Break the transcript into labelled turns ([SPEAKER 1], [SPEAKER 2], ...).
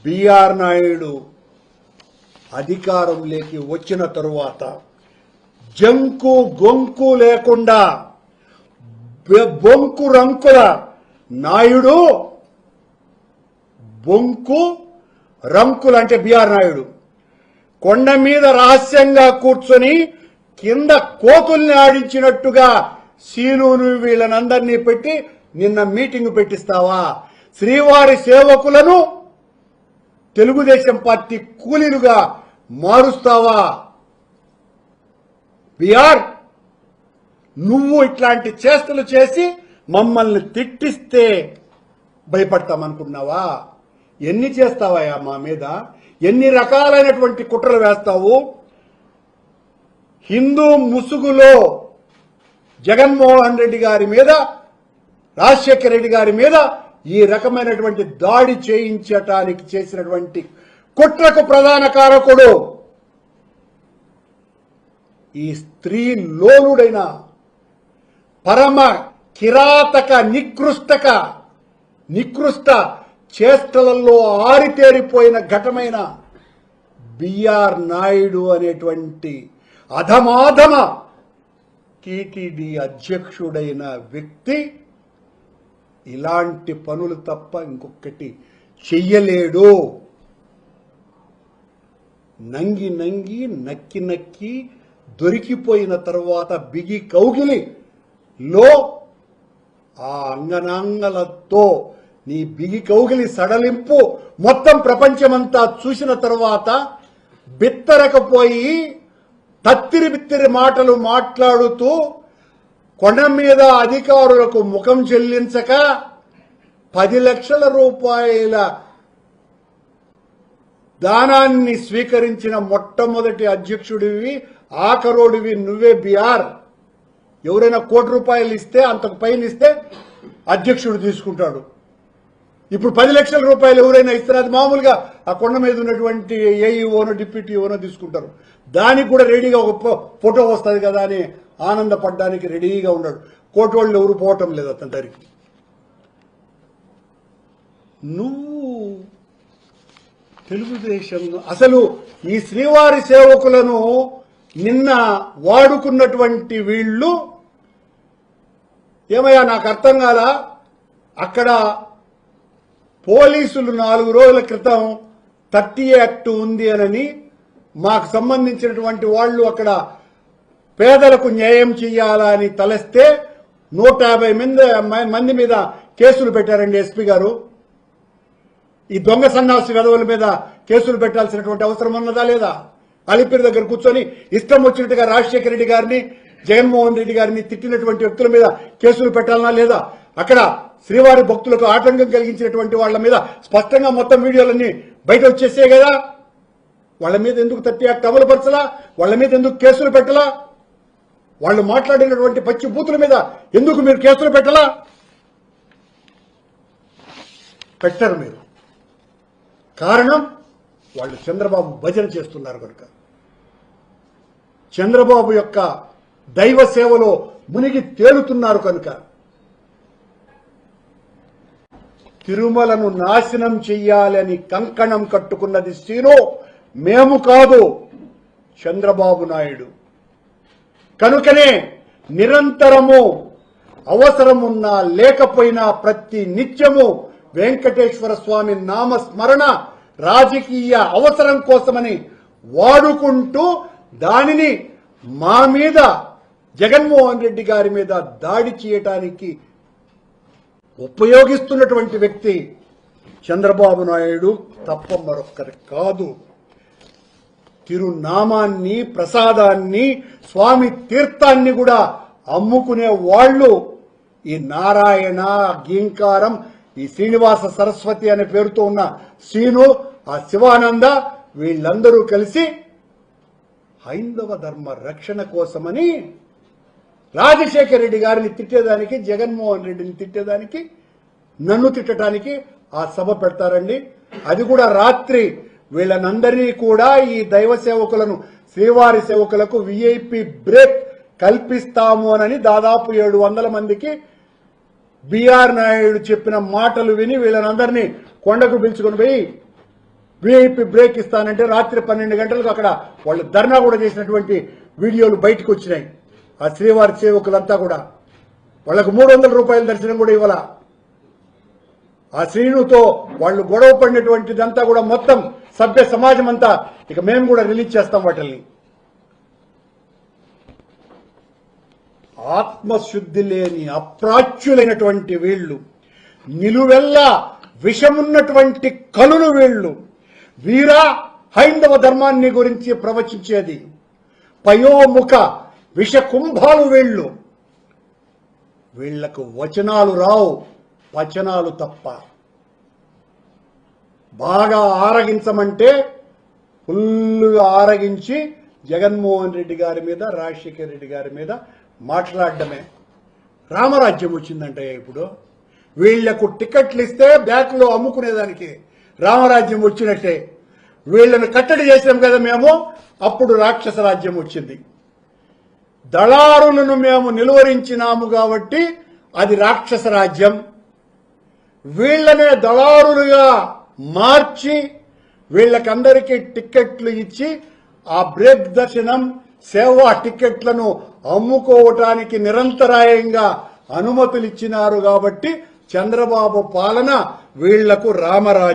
[SPEAKER 1] BR Naidu అధికారంలోకి వచ్చిన తరువాత జంకు గొంకు లేకుండా బొంకు రంకుల నాయుడు, బొంకు రంకులు అంటే బిఆర్ నాయుడు కొండ మీద రహస్యంగా కూర్చొని కింద కోతుల్ని ఆడించినట్టుగా సీనును వీళ్ళనందరినీ పెట్టి నిన్న మీటింగ్ పెట్టిస్తావా? శ్రీవారి సేవకులను తెలుగుదేశం పార్టీ కూలీలుగా మారుస్తావా? బిఆర్, నువ్వు ఇట్లాంటి చేష్టలు చేసి మమ్మల్ని తిట్టిస్తే భయపడతామనుకున్నావా? ఎన్ని చేస్తావా మా మీద? ఎన్ని రకాలైనటువంటి కుట్రలు వేస్తావు? హిందూ ముసుగులో జగన్మోహన్ రెడ్డి గారి మీద, రాజశేఖర రెడ్డి గారి మీద ఈ రకమైనటువంటి దాడి చేయించటానికి చేసినటువంటి కుట్రకు ప్రధాన కారకుడు ఈ స్త్రీ లోలుడైన పరమ కిరాతక నికృష్ట చేష్టలలో ఆరితేరిపోయిన ఘటమైన బిఆర్ నాయుడు అనేటువంటి అధమాధమ టీటీడీ అధ్యక్షుడైన వ్యక్తి ఇలాంటి పనులు తప్ప ఇంకొకటి చెయ్యలేడు. నంగి నక్కి దొరికిపోయిన తర్వాత బిగి కౌగిలిలో ఆ అంగనాంగలతో నీ బిగి కౌగిలి సడలింపు మొత్తం ప్రపంచమంతా చూసిన తర్వాత బిత్తరకపోయి బిత్తిరి మాటలు మాట్లాడుతూ కొండ మీద అధికారులకు ముఖం చెల్లించక 10 లక్షల రూపాయల దానాన్ని స్వీకరించిన మొట్టమొదటి అధ్యక్షుడివి, ఆఖరోడివి నువ్వే బిఆర్. ఎవరైనా ₹1 ఇస్తే, అంతకు పైన ఇస్తే అధ్యక్షుడు తీసుకుంటాడు. ఇప్పుడు 10 లక్షల రూపాయలు ఎవరైనా ఇస్తే అది మామూలుగా ఆ కొండ మీద ఉన్నటువంటి ఏఈఓనో డిప్యూటీ ఓనో తీసుకుంటారు. దానికి కూడా రెడీగా ఒక ఫోటో వస్తుంది కదా అని ఆనందపడడానికి రెడీగా ఉన్నాడు. కోటోళ్ళు ఎవరు పోవటం లేదు అతని దగ్గరికి. నువ్వు తెలుగుదేశం అసలు ఈ శ్రీవారి సేవకులను నిన్న వాడుకున్నటువంటి వీళ్ళు ఏమయ్యా నాకు అర్థం కాలా? అక్కడ పోలీసులు 4 రోజుల క్రితం 30 యాక్ట్ ఉంది అని మాకు సంబంధించినటువంటి వాళ్ళు అక్కడ పేదలకు న్యాయం చేయాలని తలస్తే 150 మంది మీద కేసులు పెట్టారండి ఎస్పీ గారు. ఈ దొంగ సన్నాసి వెధవుల మీద కేసులు పెట్టాల్సినటువంటి అవసరం ఉన్నదా లేదా? అలిపిరి దగ్గర కూర్చొని ఇష్టం వచ్చినట్టుగా రాజశేఖర రెడ్డి గారిని, జగన్మోహన్ రెడ్డి గారిని తిట్టినటువంటి వ్యక్తుల మీద కేసులు పెట్టాలనా లేదా? అక్కడ శ్రీవారి భక్తులకు ఆటంకం కలిగించినటువంటి వాళ్ళ మీద స్పష్టంగా మొత్తం వీడియోలన్నీ బయట వచ్చేసే కదా. వాళ్ళ మీద ఎందుకు 30 యాక్ట్ అమలుపరచలా? వాళ్ళ మీద ఎందుకు కేసులు పెట్టలా? వాళ్ళు మాట్లాడినటువంటి పచ్చి బూతుల మీద ఎందుకు మీరు కేసులు పెట్టలా? పెట్టరు మీరు. కారణం వాళ్ళు చంద్రబాబు భజన చేస్తున్నారు కనుక, చంద్రబాబు యొక్క దైవ సేవలో మునిగి తేలుతున్నారు కనుక. తిరుమలను నాశనం చెయ్యాలని కంకణం కట్టుకున్నది శ్రీను మేము కాదు, చంద్రబాబు నాయుడు. కనుకనే నిరంతరము అవసరమున్నా లేకపోయినా ప్రతి నిత్యము వెంకటేశ్వర స్వామి నామస్మరణ రాజకీయ అవసరం కోసమని వాడుకుంటూ దానిని మా మీద, జగన్మోహన్ రెడ్డి గారి మీద దాడి చేయటానికి ఉపయోగిస్తున్నటువంటి వ్యక్తి చంద్రబాబు నాయుడు తప్ప మరొక్కరి కాదు. తిరునామాన్ని, ప్రసాదాన్ని, స్వామి తీర్థాన్ని కూడా అమ్ముకునే వాళ్ళు ఈ నారాయణ, గీంకారం, ఈ శ్రీనివాస సరస్వతి అనే పేరుతో ఉన్న శ్రీను, ఆ శివానంద వీళ్ళందరూ కలిసి హైందవ ధర్మ రక్షణ కోసమని రాజశేఖర రెడ్డి గారిని తిట్టేదానికి, జగన్మోహన్ రెడ్డిని తిట్టేదానికి, నన్ను తిట్టడానికి ఆ సభ పెడతారండి. అది కూడా రాత్రి. వీళ్ళనందరినీ కూడా ఈ దైవ సేవకులను, శ్రీవారి సేవకులకు విఐపి బ్రేక్ కల్పిస్తాము అని దాదాపు 700 మందికి బిఆర్ నాయుడు చెప్పిన మాటలు విని వీళ్ళనందరినీ కొండకు పిలుచుకొని పోయి విఐపి బ్రేక్ ఇస్తానంటే రాత్రి 12 గంటలకు అక్కడ వాళ్ళు ధర్నా కూడా చేసినటువంటి వీడియోలు బయటకు వచ్చినాయి. ఆ శ్రీవారి సేవకులంతా కూడా వాళ్లకు 300 రూపాయల దర్శనం కూడా ఇవ్వాల. ఆ శ్రీనుతో వాళ్ళు గొడవ పడినటువంటిదంతా కూడా మొత్తం సభ్య సమాజం అంతా ఇక మేము కూడా రిలీజ్ చేస్తాం వాటిల్ని. ఆత్మశుద్ధి లేని అప్రాచ్యులైనటువంటి వీళ్ళు, నిలువెల్లా విషమున్నటువంటి కలులు వీళ్ళు, వీరా హైందవ ధర్మాన్ని గురించి ప్రవచించేది, పయోముఖ విషకుంభాలు వీళ్ళు. వీళ్లకు వచనాలు రావు, వచనాలు తప్ప. బాగా ఆరగించమంటే ఫుల్లుగా ఆరగించి జగన్మోహన్ రెడ్డి గారి మీద, రాజశేఖర్ రెడ్డి గారి మీద మాట్లాడడమే. రామరాజ్యం వచ్చిందంట ఇప్పుడు. వీళ్లకు టికెట్లు ఇస్తే బ్యాక్లో అమ్ముకునేదానికి రామరాజ్యం వచ్చినట్టే. వీళ్ళని కట్టడి చేసాం కదా మేము, అప్పుడు రాక్షస రాజ్యం వచ్చింది. దళారులను మేము నిలువరించినాము కాబట్టి అది రాక్షస రాజ్యం. వీళ్లనే దళారులుగా మార్చి వీళ్ళకందరికీ టిక్కెట్లు ఇచ్చి ఆ బ్రేక్ దర్శనం సేవా టిక్కెట్లను అమ్ముకోవటానికి నిరంతరాయంగా అనుమతులు ఇచ్చినారు. కాబట్టి చంద్రబాబు పాలన వీళ్లకు రామరాజ్యం.